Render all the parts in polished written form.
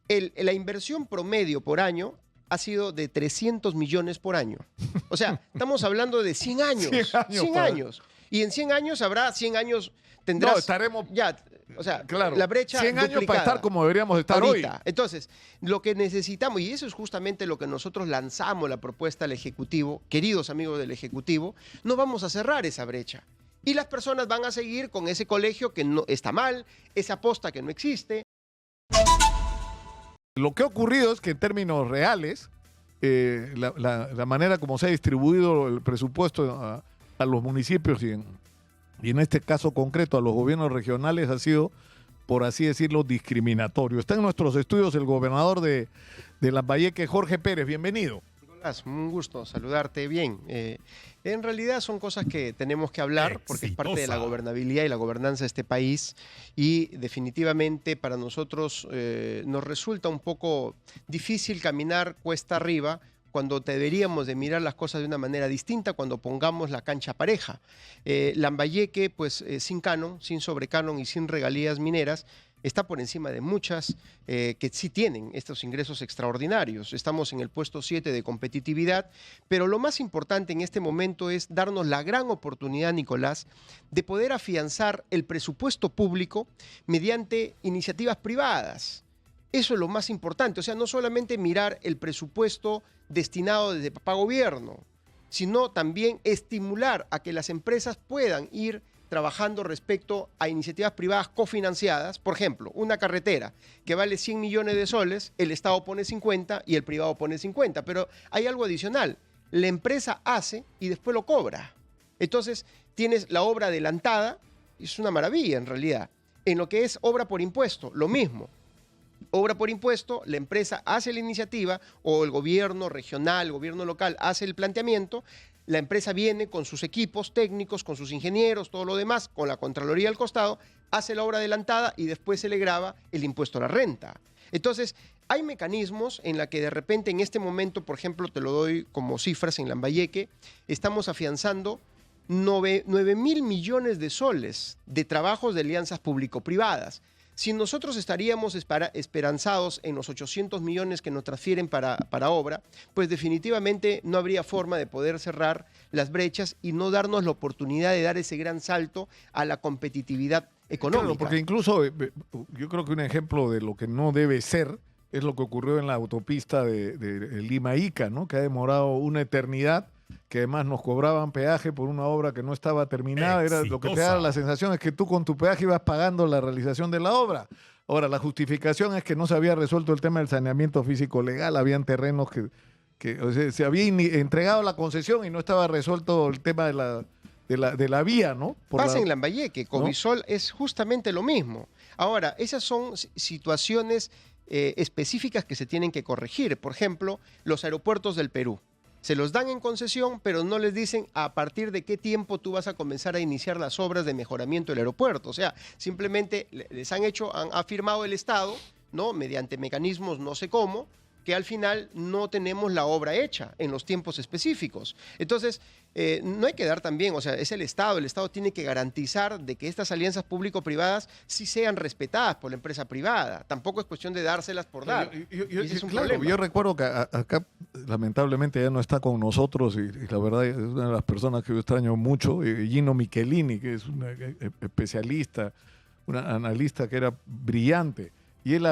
La inversión promedio por año ha sido de 300 millones por año. O sea, estamos hablando de 100 años. 100 años. Y en 100 años habrá 100 años, tendrás... No, estaremos... Ya, o sea, claro, la brecha 100 años duplicada. para estar como deberíamos estar ahorita. hoy. Entonces, lo que necesitamos, y eso es justamente lo que nosotros lanzamos la propuesta al Ejecutivo, queridos amigos del Ejecutivo, no vamos a cerrar esa brecha. Y las personas van a seguir con ese colegio que no está mal, esa posta que no existe. Lo que ha ocurrido es que en términos reales, la manera como se ha distribuido el presupuesto a los municipios y en este caso concreto a los gobiernos regionales ha sido, por así decirlo, discriminatorio. Está en nuestros estudios el gobernador de Lambayeque, Jorge Pérez. Bienvenido. Nicolás, un gusto saludarte bien. En realidad son cosas que tenemos que hablar porque es parte de la gobernabilidad y la gobernanza de este país y definitivamente para nosotros nos resulta un poco difícil caminar cuesta arriba cuando deberíamos de mirar las cosas de una manera distinta cuando pongamos la cancha pareja. Lambayeque, pues sin canon, sin sobrecanon y sin regalías mineras, está por encima de muchas que sí tienen estos ingresos extraordinarios. Estamos en el puesto 7 de competitividad, pero lo más importante en este momento es darnos la gran oportunidad, Nicolás, de poder afianzar el presupuesto público mediante iniciativas privadas. Eso es lo más importante, o sea, no solamente mirar el presupuesto destinado desde papá gobierno, sino también estimular a que las empresas puedan ir trabajando respecto a iniciativas privadas cofinanciadas. Por ejemplo, una carretera que vale 100 millones de soles, el Estado pone 50 y el privado pone 50, pero hay algo adicional, la empresa hace y después lo cobra. Entonces, tienes la obra adelantada, es una maravilla en realidad. En lo que es obra por impuesto, lo mismo. Obra por impuesto, la empresa hace la iniciativa o el gobierno regional, el gobierno local hace el planteamiento, la empresa viene con sus equipos técnicos, con sus ingenieros, todo lo demás, con la Contraloría al costado, hace la obra adelantada y después se le grava el impuesto a la renta. Entonces, hay mecanismos en la que de repente en este momento, por ejemplo, te lo doy como cifras en Lambayeque, estamos afianzando 9.000 millones de soles de trabajos de alianzas público-privadas. Si nosotros estaríamos esperanzados en los 800 millones que nos transfieren para obra, pues definitivamente no habría forma de poder cerrar las brechas y no darnos la oportunidad de dar ese gran salto a la competitividad económica. Claro, porque incluso yo creo que un ejemplo de lo que no debe ser es lo que ocurrió en la autopista de Lima-Ica, ¿no? Que ha demorado una eternidad, que además nos cobraban peaje por una obra que no estaba terminada. Era, lo que te da la sensación es que tú con tu peaje ibas pagando la realización de la obra. Ahora, la justificación es que no se había resuelto el tema del saneamiento físico legal, habían terrenos que o sea, se había entregado la concesión y no estaba resuelto el tema de la vía, ¿no? Pasa en Lambayeque, Covisol, ¿no? Es justamente lo mismo. Ahora, esas son situaciones específicas que se tienen que corregir. Por ejemplo, los aeropuertos del Perú. Se los dan en concesión, pero no les dicen a partir de qué tiempo tú vas a comenzar a iniciar las obras de mejoramiento del aeropuerto. O sea, simplemente les han afirmado el Estado, ¿no? Mediante mecanismos no sé cómo, que al final no tenemos la obra hecha en los tiempos específicos. Entonces, no hay que dar también, o sea, es el Estado tiene que garantizar de que estas alianzas público-privadas sí sean respetadas por la empresa privada. Tampoco es cuestión de dárselas por dar. Yo recuerdo que acá lamentablemente ya no está con nosotros y la verdad es una de las personas que yo extraño mucho, Gino Michelini, que es un especialista, un analista que era brillante. Y él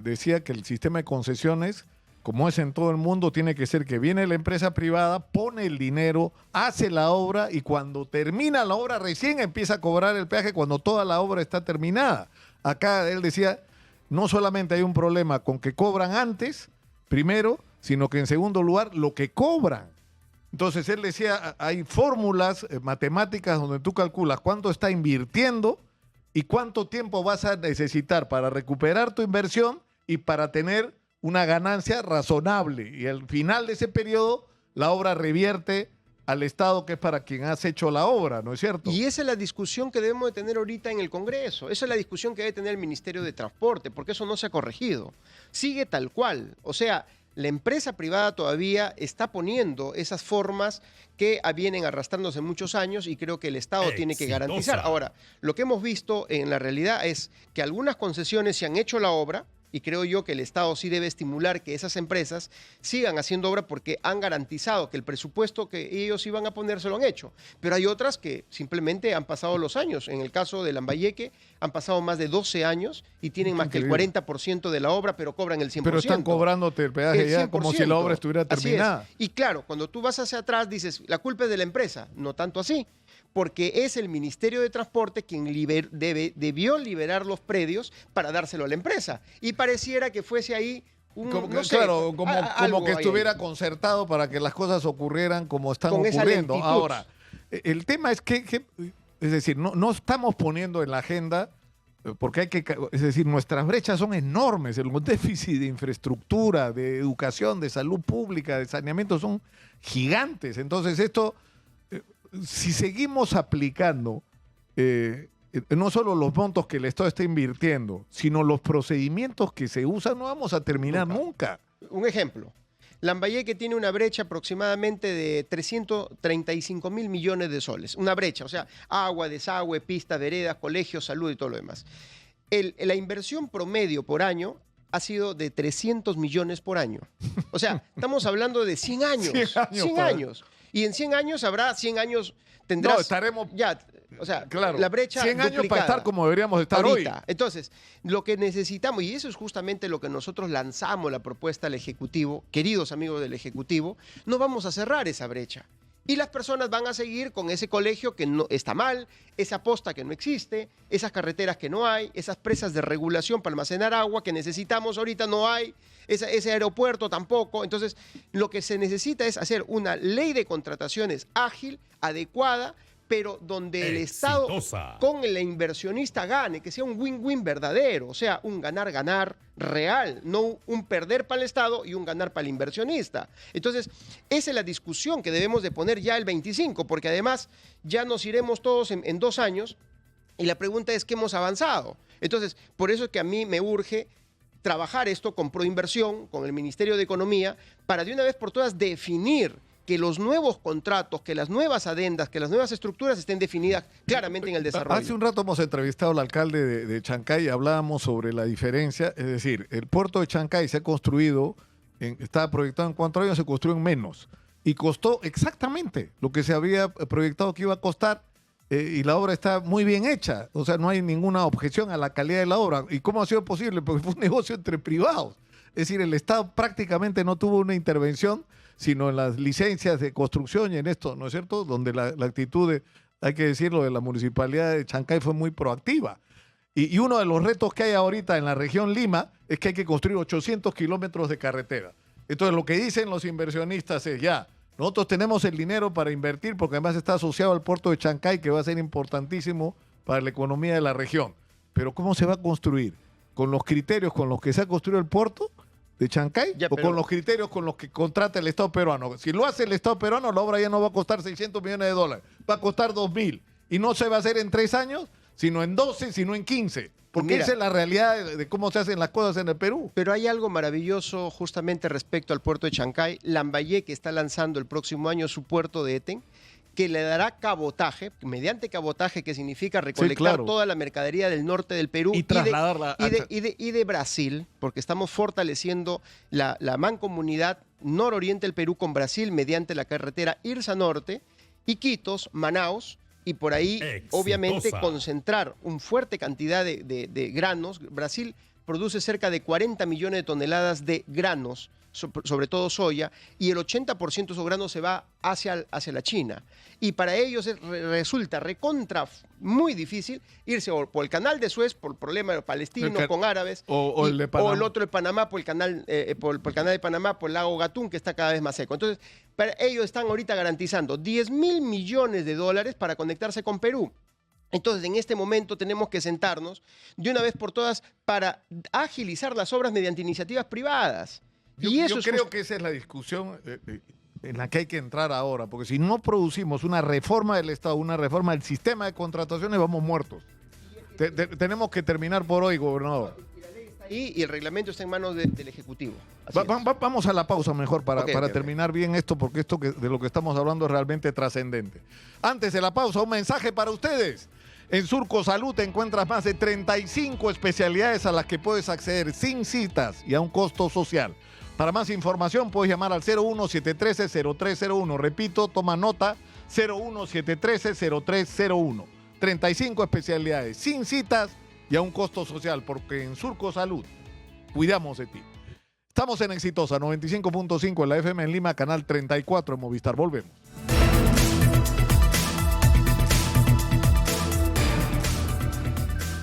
decía que el sistema de concesiones, como es en todo el mundo, tiene que ser que viene la empresa privada, pone el dinero, hace la obra y cuando termina la obra recién empieza a cobrar el peaje cuando toda la obra está terminada. Acá él decía, no solamente hay un problema con que cobran antes, primero, sino que en segundo lugar, lo que cobran. Entonces él decía, hay fórmulas matemáticas donde tú calculas cuánto está invirtiendo y cuánto tiempo vas a necesitar para recuperar tu inversión y para tener una ganancia razonable. Y al final de ese periodo, la obra revierte al Estado, que es para quien has hecho la obra, ¿no es cierto? Y esa es la discusión que debemos de tener ahorita en el Congreso. Esa es la discusión que debe tener el Ministerio de Transporte, porque eso no se ha corregido. Sigue tal cual. O sea, la empresa privada todavía está poniendo esas formas que vienen arrastrándose muchos años y creo que el Estado tiene que garantizar. Ahora, lo que hemos visto en la realidad es que algunas concesiones se han hecho la obra y creo yo que el Estado sí debe estimular que esas empresas sigan haciendo obra porque han garantizado que el presupuesto que ellos iban a poner se lo han hecho. Pero hay otras que simplemente han pasado los años. En el caso de Lambayeque han pasado más de 12 años y tienen más que el 40% de la obra, pero cobran el 100%. Pero están cobrándote el peaje ya como si la obra estuviera terminada. Así es. Y claro, cuando tú vas hacia atrás dices, la culpa es de la empresa. No tanto así, porque es el Ministerio de Transporte quien debió liberar los predios para dárselo a la empresa. Y pareciera que fuese ahí como que estuviera concertado para que las cosas ocurrieran como están ocurriendo. Ahora, el tema es que es decir, no estamos poniendo en la agenda, porque es decir, nuestras brechas son enormes, el déficit de infraestructura, de educación, de salud pública, de saneamiento son gigantes. Entonces esto, si seguimos aplicando no solo los montos que el Estado está invirtiendo, sino los procedimientos que se usan, no vamos a terminar nunca. Un ejemplo. Lambayeque tiene una brecha aproximadamente de 335 mil millones de soles. Una brecha, o sea, agua, desagüe, pistas, veredas, colegios, salud y todo lo demás. La inversión promedio por año ha sido de 300 millones por año. O sea, estamos hablando de 100 años. 100 años. Y en 100 años habrá 100 años, tendrás... No, estaremos... Ya, o sea, claro, la brecha 100 años duplicada para estar como deberíamos estar ahorita. Hoy. Entonces, lo que necesitamos, y eso es justamente lo que nosotros lanzamos la propuesta al Ejecutivo, queridos amigos del Ejecutivo, no vamos a cerrar esa brecha. Y las personas van a seguir con ese colegio que no está mal, esa posta que no existe, esas carreteras que no hay, esas presas de regulación para almacenar agua que necesitamos ahorita no hay, ese aeropuerto tampoco. Entonces, lo que se necesita es hacer una ley de contrataciones ágil, adecuada, pero donde el Estado con el inversionista gane, que sea un win-win verdadero, o sea, un ganar-ganar real, no un perder para el Estado y un ganar para el inversionista. Entonces, esa es la discusión que debemos de poner ya el 25, porque además ya nos iremos todos en 2 años y la pregunta es ¿qué hemos avanzado? Entonces, por eso es que a mí me urge trabajar esto con Proinversión, con el Ministerio de Economía, para de una vez por todas definir que los nuevos contratos, que las nuevas adendas, que las nuevas estructuras estén definidas claramente en el desarrollo. Hace un rato hemos entrevistado al alcalde de Chancay y hablábamos sobre la diferencia. Es decir, el puerto de Chancay se ha construido, estaba proyectado en 4 años, se construyó en menos. Y costó exactamente lo que se había proyectado que iba a costar y la obra está muy bien hecha. O sea, no hay ninguna objeción a la calidad de la obra. ¿Y cómo ha sido posible? Porque fue un negocio entre privados. Es decir, el Estado prácticamente no tuvo una intervención, sino en las licencias de construcción y en esto, ¿no es cierto? Donde la actitud, hay que decirlo, de la Municipalidad de Chancay fue muy proactiva. Y uno de los retos que hay ahorita en la región Lima es que hay que construir 800 kilómetros de carretera. Entonces, lo que dicen los inversionistas es ya, nosotros tenemos el dinero para invertir porque además está asociado al puerto de Chancay, que va a ser importantísimo para la economía de la región. Pero ¿cómo se va a construir? ¿Con los criterios con los que se ha construido el puerto de Chancay o con los criterios con los que contrata el Estado peruano? Si lo hace el Estado peruano, la obra ya no va a costar 600 millones de dólares, va a costar 2.000. Y no se va a hacer en 3 años, sino en 12, sino en 15. Porque esa es la realidad de cómo se hacen las cosas en el Perú. Pero hay algo maravilloso justamente respecto al puerto de Chancay. Lambayeque está lanzando el próximo año su puerto de Eten, que le dará cabotaje, mediante cabotaje, que significa recolectar toda la mercadería del norte del Perú y trasladarla y de Brasil, porque estamos fortaleciendo la mancomunidad nororiente del Perú con Brasil mediante la carretera Irsa Norte, Iquitos, Manaus, y por ahí, obviamente, concentrar una fuerte cantidad de granos. Brasil produce cerca de 40 millones de toneladas de granos, sobre todo soya, y el 80% de esos granos se va hacia la China. Y para ellos resulta muy difícil irse por el canal de Suez, por el problema palestino con árabes, o el otro de Panamá, por el canal de Panamá, por el lago Gatún, que está cada vez más seco. Entonces, para ellos están ahorita garantizando 10.000 millones de dólares para conectarse con Perú. Entonces, en este momento tenemos que sentarnos de una vez por todas para agilizar las obras mediante iniciativas privadas. Yo creo que esa es la discusión en la que hay que entrar ahora, porque si no producimos una reforma del Estado, una reforma del sistema de contrataciones, vamos muertos. Tenemos que terminar por hoy, gobernador. Y el reglamento está en manos del Ejecutivo. Vamos a la pausa mejor para terminar bien esto, porque esto de lo que estamos hablando es realmente trascendente. Antes de la pausa, un mensaje para ustedes. En Surco Salud te encuentras más de 35 especialidades a las que puedes acceder sin citas y a un costo social. Para más información puedes llamar al 01713-0301. Repito, toma nota, 01713-0301. 35 especialidades sin citas y a un costo social, porque en Surco Salud cuidamos de ti. Estamos en Exitosa 95.5 en la FM en Lima, canal 34 en Movistar. Volvemos.